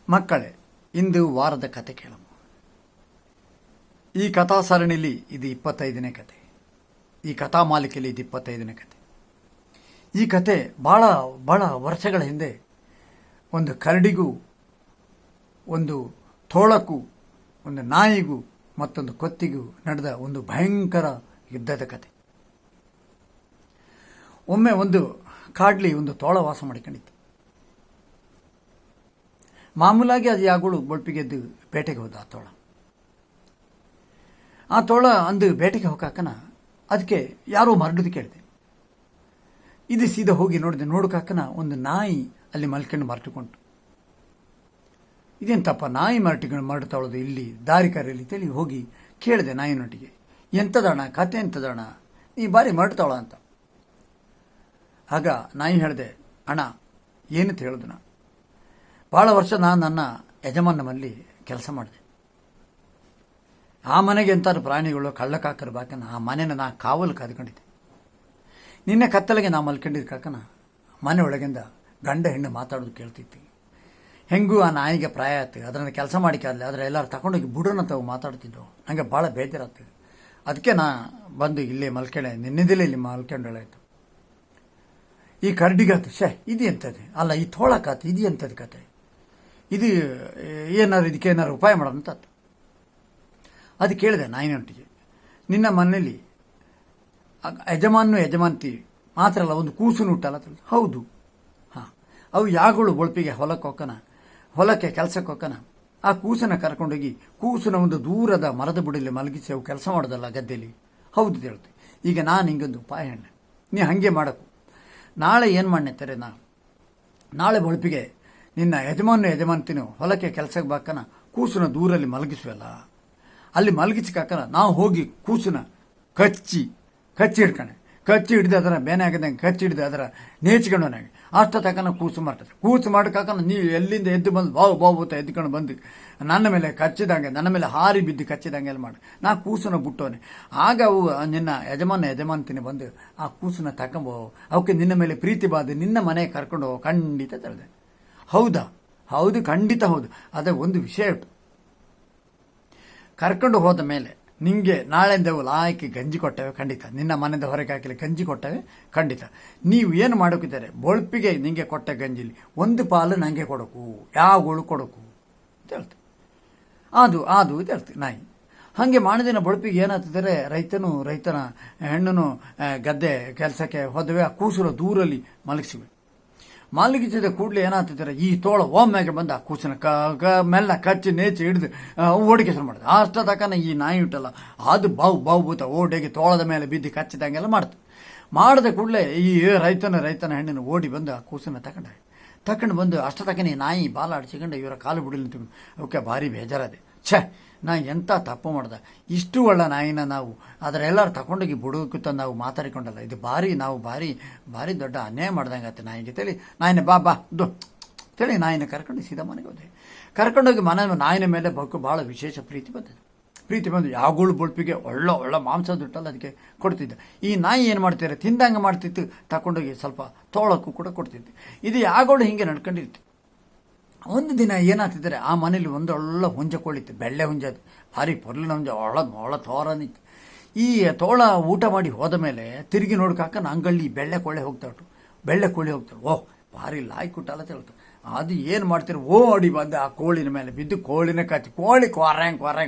ಮಕ್ಕಳೇ, ಇಂದು ವಾರದ ಕತೆ ಕೇಳೋಣ. ಈ ಕಥಾ ಸರಣಿಲಿ ಇದು 25ನೇ ಕತೆ. ಈ ಕಥಾ ಮಾಲಿಕೆಯಲ್ಲಿ ಇದು 25ನೇ ಕತೆ. ಈ ಕತೆ ಬಹಳ ಬಹಳ ವರ್ಷಗಳ ಹಿಂದೆ ಒಂದು ಕರಡಿಗೂ, ಒಂದು ತೋಳಕ್ಕೂ, ಒಂದು ನಾಯಿಗೂ ಮತ್ತೊಂದು ಕೊತ್ತಿಗೂ ನಡೆದ ಒಂದು ಭಯಂಕರ ಯುದ್ಧದ ಕತೆ. ಒಮ್ಮೆ ಒಂದು ಕಾಡ್ಲಿ ಒಂದು ತೋಳ ವಾಸ ಮಾಡಿಕೊಂಡಿತ್ತು. ಮಾಮೂಲಾಗಿ ಅದು ಯಾಗಳು ಬೊಳ್ಪಿಗೆದ್ದು ಬೇಟೆಗೆ ಹೋದ ಆ ತೋಳ ಅಂದು ಬೇಟೆಗೆ ಹೋಗಾಕನ ಅದಕ್ಕೆ ಯಾರೋ ಮರಡುದು ಕೇಳಿದೆ. ಇದು ಸೀದಾ ಹೋಗಿ ನೋಡಕಾಕನ ಒಂದು ನಾಯಿ ಅಲ್ಲಿ ಮಲ್ಕೊಂಡು ಮರಟಿಕೊಂಡು, ಇದೇಂತಪ್ಪ ನಾಯಿ ಮರಟಾಳೋದು ಇಲ್ಲಿ ದಾರಿಕಾರಿಯಲ್ಲಿ ತಿಳಿ ಹೋಗಿ ಕೇಳಿದೆ ನಾಯಿನೊಟ್ಟಿಗೆ, ಎಂಥದಣ್ಣ ಕತೆ, ಎಂಥದಣ್ಣ ನೀ ಬಾರಿ ಮರಡ್ತಾಳ ಅಂತ. ಆಗ ನಾಯಿ ಹೇಳಿದೆ, ಅಣ್ಣ ಏನಂತ ಹೇಳುದು, ನಾ ಭಾಳ ವರ್ಷ ನಾನು ನನ್ನ ಯಜಮಾನಮಲ್ಲಿ ಕೆಲಸ ಮಾಡಿದೆ. ಆ ಮನೆಗೆ ಎಂತಾರು ಪ್ರಾಣಿಗಳು ಕಳ್ಳಕಾಕರು ಬಾಕನ ಆ ಮನೆನ ನಾ ಕಾವಲು ಕಾದ್ಕೊಂಡಿದ್ದೆ. ನಿನ್ನೆ ಕತ್ತಲೆಗೆ ನಾ ಮಲ್ಕೊಂಡಿದ್ದ ಕಾಕನ ಮನೆ ಒಳಗಿಂದ ಗಂಡ ಹೆಣ್ಣು ಮಾತಾಡೋದು ಕೇಳ್ತಿತ್ತು. ಹೆಂಗೂ ಆ ನಾಯಿಗೆ ಪ್ರಾಯ ಆಯ್ತು, ಅದನ್ನು ಕೆಲಸ ಮಾಡಿಕಾದ್ಲೆ, ಆದರೆ ಎಲ್ಲರೂ ತಗೊಂಡೋಗಿ ಬುಡನ ತಾವು ಮಾತಾಡ್ತಿದ್ದವು. ನನಗೆ ಭಾಳ ಬೇಜಾರಾಗ್ತದೆ. ಅದಕ್ಕೆ ನಾ ಬಂದು ಇಲ್ಲೇ ಮಲ್ಕೊಂಡೆ, ನಿನ್ನೆದಿಲ್ಲ ಇಲ್ಲಿ ಮಲ್ಕೊಂಡಾಯ್ತು. ಈ ಕರಡಿಗಾತು, ಇದು ಎಂಥದ್ದು ಅಲ್ಲ, ಈ ತೋಳಕಾತು ಇದು ಎಂಥದ್ದು ಕತೆ, ಇದು ಇದಕ್ಕೆ ಏನಾರು ಉಪಾಯ ಮಾಡೋದಂತ. ಅದು ಕೇಳಿದೆ ನಾಯಿನೊಟ್ಟಿಗೆ, ನಿನ್ನ ಮನೇಲಿ ಯಜಮಾನ್ತಿ ಮಾತ್ರ ಅಲ್ಲ, ಒಂದು ಕೂಸು ಹುಟ್ಟಲ್ಲ? ಹೌದು. ಹಾಂ, ಅವು ಯಾಗಳು ಬೊಳ್ಪಿಗೆ ಹೊಲಕ್ಕೆ ಕೆಲಸಕ್ಕೆ ಹೋಗನ ಆ ಕೂಸನ ಕರ್ಕೊಂಡೋಗಿ ಕೂಸನ ಒಂದು ದೂರದ ಮರದ ಬುಡಲಿ ಮಲಗಿಸಿ ಅವು ಕೆಲಸ ಮಾಡೋದಲ್ಲ ಗದ್ದೆಯಲ್ಲಿ. ಹೌದು ಹೇಳ್ತೆ. ಈಗ ನಾನು ಹಿಂಗೊಂದು ಉಪಾಯ ಹೇಳ, ನೀ ಹಾಗೆ ಮಾಡಕು. ನಾಳೆ ಏನು ಮಾಡ್ತಾರೆ, ನಾಳೆ ಬೊಳ್ಪಿಗೆ ನಿನ್ನ ಯಜಮಾನ್ತಿನೂ ಹೊಲಕ್ಕೆ ಕೆಲಸಕ್ಕೆ ಬಾಕನ ಕೂಸನ ದೂರಲ್ಲಿ ಮಲಗಿಸುವಲ್ಲ, ಅಲ್ಲಿ ಮಲಗಿಸ್ಕಾಕನ ನಾವು ಹೋಗಿ ಕೂಸನ ಕಚ್ಚಿ ಹಿಡಿದು ಅದರ ಬೇನೆ ಆಗದಂಗೆ ಕಚ್ಚಿ ಹಿಡಿದು ಅದರ ನೇಚ್ಕೊಂಡವನಾಗಿ ಅಷ್ಟ ತಕನ ಕೂಸು ಮಾಡ್ಕಾಕನ ನೀವು ಎಲ್ಲಿಂದ ಎದ್ದು ಬಂದು ಬಾವು ಎದ್ಕೊಂಡು ಬಂದು ನನ್ನ ಮೇಲೆ ಕಚ್ಚಿದಂಗೆ, ನನ್ನ ಮೇಲೆ ಹಾರಿ ಬಿದ್ದು ಕಚ್ಚಿದಂಗೆ ಎಲ್ಲ ಮಾಡಿ ನಾ ಕೂಸನ ಬಿಟ್ಟವನೆ. ಆಗ ಅವು ನಿನ್ನ ಯಜಮಾನ್ತಿನಿ ಬಂದು ಆ ಕೂಸನ ತಕೊಂಬೋ, ಅವಕ್ಕೆ ನಿನ್ನ ಮೇಲೆ ಪ್ರೀತಿ ಬಾದು ನಿನ್ನ ಮನೆಗೆ ಕರ್ಕೊಂಡು ಹೋಗೋ ಖಂಡಿತ ತಿಳಿದೆ. ಹೌದಾ? ಹೌದು, ಖಂಡಿತ ಹೌದು. ಅದೇ ಒಂದು ವಿಷಯ ಉಂಟು. ಕರ್ಕೊಂಡು ಹೋದ ಮೇಲೆ ನಿಮಗೆ ನಾಳೆಯಿಂದ ಲಾಯಕ್ಕೆ ಗಂಜಿ ಕೊಟ್ಟವೆ ಖಂಡಿತ, ನಿನ್ನ ಮನೆಯಿಂದ ಹೊರಗೆ ಹಾಕಲಿ ಗಂಜಿ ಕೊಟ್ಟವೆ ಖಂಡಿತ. ನೀವು ಏನು ಮಾಡೋಕಿದ್ದಾರೆ, ಬೊಳ್ಪಿಗೆ ನಿಮಗೆ ಕೊಟ್ಟ ಗಂಜಿಲಿ ಒಂದು ಪಾಲು ನನಗೆ ಕೊಡಕು, ಯಾವಗಳು ಕೊಡಕು ಅಂತ ಹೇಳ್ತೀವಿ. ಅದು ಅಂತ ಹೇಳ್ತೀವಿ ನಾಯಿ. ಹಾಗೆ ಮಾಡಿದಿನ ಬೊಳ್ಪಿಗೆ ಏನಾಗ್ತಿದ್ದಾರೆ, ರೈತನ ಹೆಣ್ಣನು ಗದ್ದೆ ಕೆಲಸಕ್ಕೆ ಹೋದವೆ, ಆ ಕೂಸರ ದೂರಲ್ಲಿ ಮಲಗಿಸಿದ ಕೂಡಲೇ ಏನಾಗ್ತಿದ್ದಾರೆ, ಈ ತೋಳ ಒಮ್ಮೆಗೆ ಬಂದ ಆ ಕೂಸಿನ ಮೆಲ್ಲ ಕಚ್ಚಿ ನೇಚಿ ಹಿಡಿದು ಓಡಿಗೆ ಶುರು ಮಾಡಿದೆ. ಅಷ್ಟ ತಕನ ಈ ನಾಯಿ ಉಂಟಲ್ಲ ಅದು ಬಾವು ಬೂತ ಓಡಿಗೆ ತೋಳದ ಮೇಲೆ ಬಿದ್ದು ಕಚ್ಚಿದಂಗೆಲ್ಲ ಮಾಡಿದ ಕೂಡಲೇ ಈ ರೈತನ ಹೆಣ್ಣನ್ನು ಓಡಿ ಬಂದು ಆ ಕೂಸನ್ನ ತಕೊಂಡು ಬಂದು ಅಷ್ಟ ತಕನ ಈ ನಾಯಿ ಬಾಲ ಆಡಿಸಿಕೊಂಡು ಇವರ ಕಾಲು ಬಿಡಲಿ ತಗೊಂಡು ಅವಕ್ಕೆ ಭಾರಿ ಬೇಜಾರದೆ. ನಾ ಎಂಥ ತಪ್ಪು ಮಾಡ್ದೆ, ಇಷ್ಟು ಒಳ್ಳೆ ನಾಯಿನ ನಾವು ಅದರೆಲ್ಲರೂ ತಗೊಂಡೋಗಿ ಬುಡಕುತ್ತ ನಾವು ಮಾತಾಡಿಕೊಂಡಲ್ಲ, ಇದು ನಾವು ಭಾರಿ ದೊಡ್ಡ ಅನ್ಯಾಯ ಮಾಡ್ದಂಗೆ ಆಯ್ತು ನಾಯಿಗೆ ತೇಳಿ ನಾಯಿನ ಬಾ ತೇಳಿ ನಾಯಿನ ಕರ್ಕೊಂಡು ಸೀದಾ ಮನೆಗೆ ಹೋದೆ. ಕರ್ಕೊಂಡೋಗಿ ನಾಯಿನ ಮೇಲೆ ಭಾಳ ವಿಶೇಷ ಪ್ರೀತಿ ಬಂದು ಯಾಗಳು ಬೊಳ್ಪಿಗೆ ಒಳ್ಳೆ ಮಾಂಸ ದುಟ್ಟಲ್ಲ ಅದಕ್ಕೆ ಕೊಡ್ತಿದ್ದೆ. ಈ ನಾಯಿ ಏನು ಮಾಡ್ತಾರೆ, ತಿಂದಂಗೆ ಮಾಡ್ತಿತ್ತು, ತಗೊಂಡೋಗಿ ಸ್ವಲ್ಪ ತೋಳಕ್ಕೂ ಕೂಡ ಕೊಡ್ತಿದ್ದೆ. ಇದು ಯಾಗಳು ಹಿಂಗೆ ನಡ್ಕೊಂಡಿರ್ತಿ. ಒಂದು ದಿನ ಏನಾಗ್ತಿದ್ದಾರೆ, ಆ ಮನೇಲಿ ಒಂದೊಳ್ಳೆ ಹುಂಜ ಕೋಳಿತ್ತು, ಬೆಳ್ಳೆ ಹುಂಜ, ಅದು ಭಾರಿ ಪೊರ್ಲಿನ ಹುಂಜ, ಒಳ ತೋರನಿತ್ತು. ಈ ತೋಳ ಊಟ ಮಾಡಿ ಹೋದ ಮೇಲೆ ತಿರುಗಿ ನೋಡ್ಕಾಕ ಅಂಗಳ್ಳಿ ಬೆಳ್ಳೆ ಕೋಳಿ ಹೋಗ್ತಾಳೆ. ಓಹ್ ಭಾರಿ ಲಾಯ್ಕ್ ಕೊಟ್ಟಲ್ಲ ಹೇಳ್ತಾರೆ. ಅದು ಏನು ಮಾಡ್ತೀರಿ, ಓಡಿ ಬಂದು ಆ ಕೋಳಿನ ಮೇಲೆ ಬಿದ್ದು ಕೋಳಿನ ಕಚ್ಚಿ ಕೋಳಿ ಕ್ವಾರಂಗ್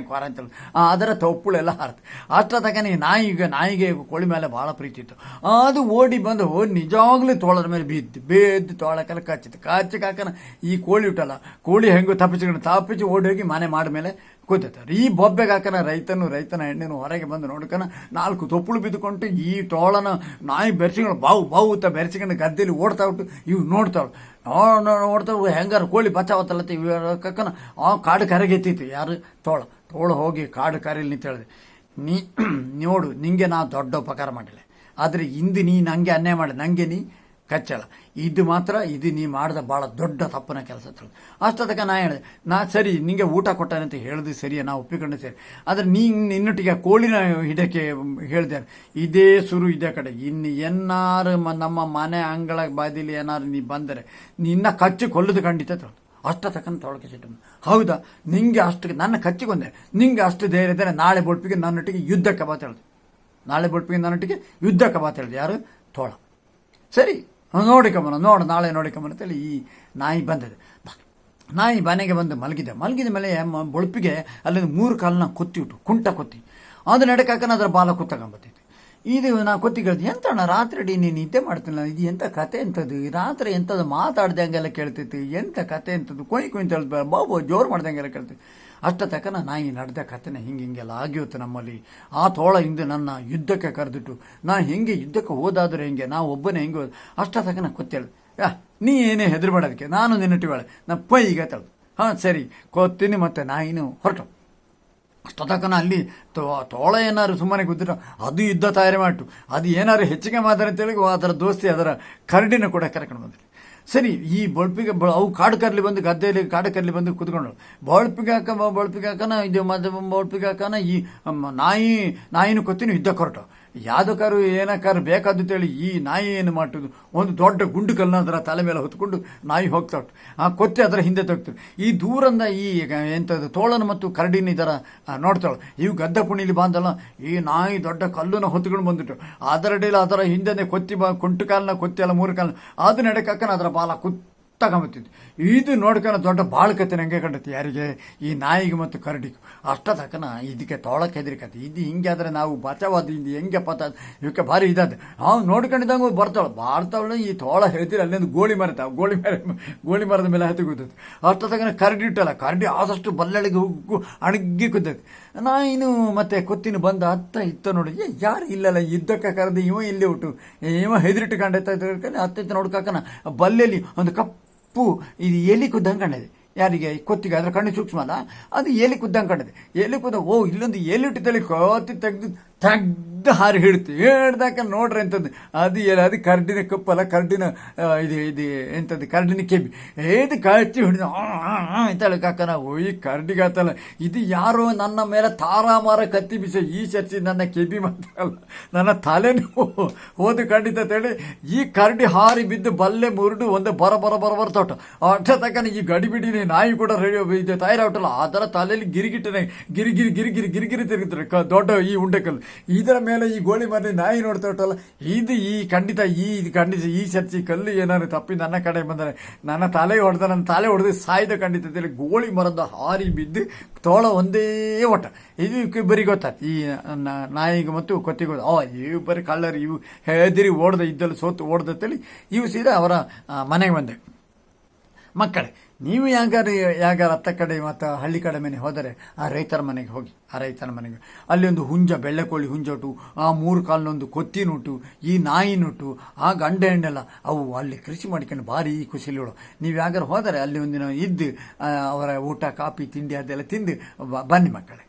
ಅಂತ ಅದರ ತೊಪ್ಪುಳೆಲ್ಲ ಹಾರತ್ತೆ. ಅಷ್ಟ ತಕನ ನಾಯಿಗೆ ಕೋಳಿ ಮೇಲೆ ಭಾಳ ಪ್ರೀತಿ ಇತ್ತು. ಅದು ಓಡಿ ಬಂದು ನಿಜವಾಗ್ಲೂ ತೋಳದ ಮೇಲೆ ಬಿದ್ದು ತೋಳಕ್ಕೆಲ್ಲ ಕಚ್ಚಿ ಕಾಕನ ಈ ಕೋಳಿ ಉಂಟಲ್ಲ, ಕೋಳಿ ಹೆಂಗೋ ತಪ್ಪಿಸಿ ಓಡಿ ಹೋಗಿ ಮನೆ ಮಾಡ ಮೇಲೆ ಕೂತಾರೆ. ಈ ಬೊಬ್ಬೆಗೆ ಹಾಕನ ರೈತನ ಹೆಣ್ಣನ್ನು ಹೊರಗೆ ಬಂದು ನೋಡ್ಕನ 4 ತೊಪ್ಪಳು ಬಿದ್ದುಕೊಂಡು ಈ ತೋಳನ ನಾಯಿ ಬೆರೆಸಿಕೊಂಡು ಬಾವು ಬೆರೆಸಿಕೊಂಡು ಗದ್ದೆಯಲ್ಲಿ ಓಡ್ತಾ ಉಂಟು. ಇವು ನೋಡ್ತಾಳು ಹೆಂಗಾರ ಕೋಳಿ ಬಚಾವತ್ತಲ್ಲತ್ತೆ ಕಕ್ಕನ ಕಾಡು ಕರೆಗೆತ್ತಿತ್ತು. ಯಾರು? ತೋಳ ಹೋಗಿ ಕಾಡು ಕರೆಯಲ್ಲಿ ನಿಂತು ಹೇಳಿದೆ, ನೋಡು ನಿಂಗೆ ನಾ ದೊಡ್ಡ ಉಪಕಾರ ಮಾಡಿಲ್ಲ, ಆದರೆ ಇಂದು ನೀ ನಂಗೆ ಅನ್ಯಾಯ ಮಾಡಿ ನಂಗೆ ನೀ ಕಚ್ಚಳ, ಇದು ನೀ ಮಾಡಿದ ಭಾಳ ದೊಡ್ಡ ತಪ್ಪನ ಕೆಲಸ ತಿಳಿದು. ಅಷ್ಟೊತ್ತಕ ನಾ ಹೇಳಿದೆ, ಸರಿ ನಿಂಗೆ ಊಟ ಕೊಟ್ಟಾನಂತ ಹೇಳಿದೆ ಸರಿಯಾ, ನಾ ಒಪ್ಪಿಕೊಂಡೆ ಸರಿ, ಆದರೆ ನಿನ್ನೊಟ್ಟಿಗೆ ಕೋಳಿನ ಹಿಡಕ್ಕೆ ಹೇಳಿದೆ, ಇದೇ ಕಡೆ ಇನ್ನು ಏನಾರು ನಮ್ಮ ಮನೆ ಅಂಗಳ ಬಾದಿಲಿ ಏನಾರು ನೀ ಬಂದರೆ ನಿನ್ನ ಕಚ್ಚಿ ಕೊಲ್ಲದು ಖಂಡಿತ ತಿಳಿದು. ಅಷ್ಟ ತಕ್ಕಂತ ತೊಳಕೆ ಸಿಟ್ಟು ಹೌದಾ ನಿಂಗೆ ಅಷ್ಟು ನನ್ನ ಕಚ್ಚಿಗೊಂದೆ ನಿಂಗೆ ಅಷ್ಟು ಧೈರ್ಯ ಇದ್ದರೆ ನಾಳೆ ಬೊಳ್ಪಿಗೆ ನನ್ನೊಟ್ಟಿಗೆ ಯುದ್ಧಕ್ಕೆ ಬಾತ್ ಹೇಳಿದೆ. ನಾಳೆ ಬೊಳ್ಪಿಗೆ ನನ್ನೊಟ್ಟಿಗೆ ಯುದ್ಧಕ್ಕೆ ಬಾತ್ ಹೇಳಿದೆ. ಯಾರು? ತೋಳ. ಸರಿ ನೋಡಿಕೊಂಬನ ನಾಳೆ ನೋಡಿಕೊಂಬನ ಅಂತೇಳಿ ಈ ನಾಯಿ ಬಂದಿದೆ. ನಾಯಿ ಮನೆಗೆ ಬಂದು ಮಲಗಿದ ಮೇಲೆ ಬೊಳ್ಪಿಗೆ ಅಲ್ಲಿಂದ 3 ಕಾಲನ್ನ ಕೊತ್ತಿ ಉಂಟು, ಕುಂಟ ಕೊತ್ತಿ ಅದು ನಡಕಾಕನ ಅದರ ಬಾಲ ಕುತ್ತಕೊಂಬತ್ತೈತಿ. ಇದು ನಾ ಕೊತ್ತಿ ಕೇಳ್ತೀನಿ, ಎಂತಣ್ಣ ರಾತ್ರಿ ನೀನು ನಿದ್ದೆ ಮಾಡ್ತಿಲ್ಲ, ಇದು ಎಂಥ ಕತೆ ಎಂಥದ್ದು, ರಾತ್ರಿ ಎಂಥದ್ದು ಮಾತಾಡ್ದಂಗೆಲ್ಲ ಕೇಳ್ತೈತಿ, ಎಂಥ ಕತೆ ಎಂಥದ್ದು, ಕೊಯ್ ಅಂತ ಹೇಳ್ತಾರೆ, ಬಾಬು ಜೋರು ಮಾಡ್ದಂಗೆಲ್ಲ ಕೇಳ್ತೈತಿ. ಅಷ್ಟ ತಕ್ಕನ ನಾಯಿ ನಡೆದ ಕಥೆನ ಹಿಂಗೆಲ್ಲ ಆಗಿರುತ್ತೆ ನಮ್ಮಲ್ಲಿ. ಆ ತೋಳ ಹಿಂದೆ ನನ್ನ ಯುದ್ಧಕ್ಕೆ ಕರೆದಿಟ್ಟು ನಾ ಹೆಂಗೆ ಯುದ್ಧಕ್ಕೆ ಹೋದಾದ್ರೆ ಹೆಂಗೆ, ನಾ ಒಬ್ಬನೇ ಹೆಂಗೆ ಅಷ್ಟ ತಕ್ಕನ ಕೊತ್ತೇಳು. ನೀ ಏನೇ ಹೆದರ್ಬೇಡೋದಕ್ಕೆ, ನಾನು ನಿನ್ನಟ್ಟಿವಾಳೆ ನಾ ಈಗ ತಳ್ದು. ಹಾಂ ಸರಿ ಕೊತ್ತೀನಿ ಮತ್ತೆ ನಾಯಿನೂ ಹೊರಟು. ಅಷ್ಟೊತ್ತಕನ ಅಲ್ಲಿ ತೋಳ ಏನಾದ್ರು ಸುಮ್ಮನೆ ಕೂತಿರೋ ಅದು ಯುದ್ಧ ತಯಾರಿ ಮಾಡಿಟ್ಟು ಅದು ಏನಾದ್ರು ಹೆಚ್ಚಿಗೆ ಮಾತಾಡ್ತೇಳಿ ಅದರ ದೋಸ್ತಿ ಅದರ ಕರಡಿನ ಕೂಡ ಕರ್ಕೊಂಡು ಬಂದ್ರಿ. ಸರಿ ಈ ಬೊಳ್ಪಿಗೆ ಅವು ಕಾಡು ಕರ್ಲಿ ಬಂದು ಗದ್ದೆಯಲ್ಲಿ ಕಾಡು ಕರ್ಲಿ ಬಂದು ಕುತ್ಕೊಂಡು ಬೊಳ್ಪಿಗೆ ಹಾಕನ ಇದು ಮತ್ತೆ ಬೊಳ್ಪಿಗೆ ಹಾಕನ ಈ ನಾಯಿನೂ ಕೊತ್ತಿನ ಯುದ್ಧಕ್ಕೆ ಹೊರಟು. ಯಾವುದಕ್ಕಾರು ಏನಕ್ಕಾರು ಬೇಕಾದ್ದು ಅಂತೇಳಿ ಈ ನಾಯಿ ಏನು ಮಾಡುದು, ಒಂದು ದೊಡ್ಡ ಗುಂಡು ಕಲ್ಲನ್ನ ಅದರ ತಲೆ ಮೇಲೆ ಹೊತ್ಕೊಂಡು ನಾಯಿ ಹೋಗ್ತಾ ಉಂಟು. ಆ ಕೊತ್ತೆ ಅದರ ಹಿಂದೆ ತೊಗ್ತಾರೆ. ಈ ದೂರಂದ ಈ ಎಂಥದ್ದು ತೋಳನ ಮತ್ತು ಕರಡಿನ ಇದರ ನೋಡ್ತಾಳೆ. ಇವು ಗದ್ದ ಕುಣಿಲಿ ಬಾಂದಲ್ಲ, ಈ ನಾಯಿ ದೊಡ್ಡ ಕಲ್ಲನ್ನು ಹೊತ್ಕೊಂಡು ಬಂದ್ಬಿಟ್ಟು ಅದರ ಹಿಂದೆ ಕೊತ್ತಿ ಕುಂಟು ಕಾಲನ್ನ ಕೊತ್ತಿ ಅಲ್ಲ 3 ಕಾಲನ್ನ ಅದು ನಡಕಕ್ಕನ ಅದರ ಬಾಲ ತಗೊಂಬತ್ತಿದ್ದು. ಇದು ನೋಡ್ಕೊಂಡು ದೊಡ್ಡ ಬಾಳ್ಕತೆ ನಂಗೆ ಕಂಡತಿ ಯಾರಿಗೆ, ಈ ನಾಯಿಗೆ ಮತ್ತು ಕರಡಿಗೂ. ಅಷ್ಟ ತಕ್ಕನ ಇದಕ್ಕೆ ತೋಳಕ್ಕೆ ಹೆದರಿಕತೆ. ಇದು ಹಿಂಗೆ ಆದರೆ ನಾವು ಬಚಾವಾದ ಹಿಂದೆ ಹೆಂಗೆ ಪತ ಇವಕ್ಕೆ ಭಾರಿ ಇದಾದ ನಾವು ನೋಡ್ಕೊಂಡಿದ್ದಂಗೆ ಬರ್ತಾವಳು. ಈ ತೋಳ ಹೇಳ್ತೀರಿ ಅಲ್ಲಿಂದ ಗೋಳಿ ಮರದ ಮೇಲೆ ಹತ್ತಿ ಕೂತೈತಿ. ಅಷ್ಟ ತಕ್ಕನ ಕರಡಿ ಇಟ್ಟಲ್ಲ, ಕರಡಿ ಆದಷ್ಟು ಬಲ್ಲಳಿಗೆ ಅಣಗಿ ಕೂತೈತಿ. ನಾಯಿನು ಮತ್ತೆ ಕೊತ್ತಿನ ಬಂದ ಇತ್ತ ನೋಡಿ, ಯಾರು ಇಲ್ಲಲ್ಲ ಯುದ್ಧಕ್ಕೆ ಕರೆದು ಇವ ಇಲ್ಲಿ ಉಂಟು, ಇವ ಹೆದರಿಟ್ಟು ಹತ್ತೈತೆ ನೋಡ್ಕನ ಬಲ್ಲೆಯಲ್ಲಿ ಒಂದು ಇದು ಎಲಿ ಕುದ್ದಂಗೆ ಕಂಡಿದೆ. ಯಾರಿಗೆ? ಕೊತ್ತಿಗೆ. ಅದ್ರ ಕಣ್ಣು ಸೂಕ್ಷ್ಮ ಅಲ್ಲ, ಅದು ಎಲಿ ಕುದ್ದಂಗೆ ಕಂಡಿದೆ. ಎಲಿ ಕುದ್ದ ಇಲ್ಲೊಂದು ಎಲಿ ಇಟ್ಟಿದ್ದಲ್ಲಿ ಕೋತಿ ತೆಗ್ದು ಹಾರಿ ಹಿಡ್ದಾಕ ನೋಡ್ರಿ ಎಂಥದ್ದು ಅದು ಕರಡಿನ ಕಪ್ಪಲ್ಲ, ಕರಡಿನ ಇದು ಎಂಥದ್ದು ಕರಡಿನ ಕೆಬಿ ಏದು ಕಚ್ಚಿ ಹಿಡಿದ ಅಂತೇಳಿ ಕಾಕನ ಈ ಕರಡಿಗೆ ಆತಲ್ಲ, ಇದು ಯಾರೋ ನನ್ನ ಮೇಲೆ ತಾರಾಮಾರ ಕತ್ತಿ ಬಿಸಿ ಈ ಚರ್ಚಿ ನನ್ನ ಕೆಬಿ ಮಾತ್ರಲ್ಲ ನನ್ನ ತಲೆನೂ ಹೋದು ಖಂಡಿತ ಅಂತೇಳಿ ಈ ಕರಡಿ ಹಾರಿ ಬಿದ್ದು ಬಲ್ಲೆ ಮುರುಡು ಒಂದು ಬರತೋಟ ಅಷ್ಟ ತಕ್ಕನ ಈ ಗಡಿಬಿಡಿನೇ ನಾಯಿ ಕೂಡ ರೆಡಿ ಇದು ತಯಾರಾಗ್ತಲ್ಲ ಅದರ ತಲೆಯಲ್ಲಿ ಗಿರಿಗಿಟ್ಟನೆ ಗಿರಿಗಿರಿ ತಿರುಗುತ್ತಾರೆ ದೊಡ್ಡ ಈ ಉಂಡೆಕಲ್ಲು. ಇದರ ಮೇಲೆ ಈ ಗೋಳಿ ಮರ ನಾಯಿ ನೋಡ್ತಾ ಉಂಟಲ್ಲ, ಇದು ಖಂಡಿತ ಈ ಚರ್ಚಿ ಕಲ್ಲು ಏನಾದ್ರು ತಪ್ಪಿ ನನ್ನ ಕಡೆ ಬಂದರೆ ನನ್ನ ತಲೆ ಹೊಡೆದು ಸಾಯ್ದ ಖಂಡಿತ ಅಂತೇಳಿ ಗೋಳಿ ಮರದ ಹಾರಿ ಬಿದ್ದು ತೋಳ ಒಂದೇ ಒಟ್ಟ. ಇದು ಇಬ್ಬರಿಗೆ ಗೊತ್ತಾಯ್ತು, ಈ ನಾಯಿಗೆ ಮತ್ತು ಕೊತ್ತಿಗೆ. ಇಬ್ಬರು ಕಳ್ಳರು, ಇವು ಹೆದರಿ ಇದ್ದಲ್ಲಿ ಸೋತು ಓಡ್ದತ್ತೇಳಿ ಇವು ಸೀದಾ ಅವರ ಮನೆಗೆ ಬಂದೆ. ಮಕ್ಕಳೇ, ನೀವು ಯಾಗಾರ ಅತ್ತ ಕಡೆ ಮತ್ತು ಹಳ್ಳಿ ಕಡೆ ಮನೆ ಹೋದರೆ ಆ ರೈತರ ಮನೆಗೆ ಹೋಗಿ. ಆ ರೈತರ ಮನೆಗೆ ಅಲ್ಲಿ ಒಂದು ಹುಂಜ, ಬೆಳ್ಳೆಕೋಳಿ ಹುಂಜೋಟು, ಆ 3 ಕಾಲಿನೊಂದು ಕೊತ್ತಿನುಟ್ಟು, ಈ ನಾಯಿನುಟ್ಟು, ಆ ಗಂಡ ಹೆಣ್ಣೆಲ್ಲ ಅವು ಅಲ್ಲಿ ಕೃಷಿ ಮಾಡ್ಕೊಂಡು ಭಾರಿ ಖುಷಿಲಿಗಳು. ನೀವು ಯಾಗಾರ ಹೋದರೆ ಅಲ್ಲಿ ಒಂದಿನ ಇದ್ದು ಅವರ ಊಟ ಕಾಫಿ ತಿಂಡಿ ಅದೆಲ್ಲ ತಿಂದು ಬನ್ನಿ ಮಕ್ಕಳೇ.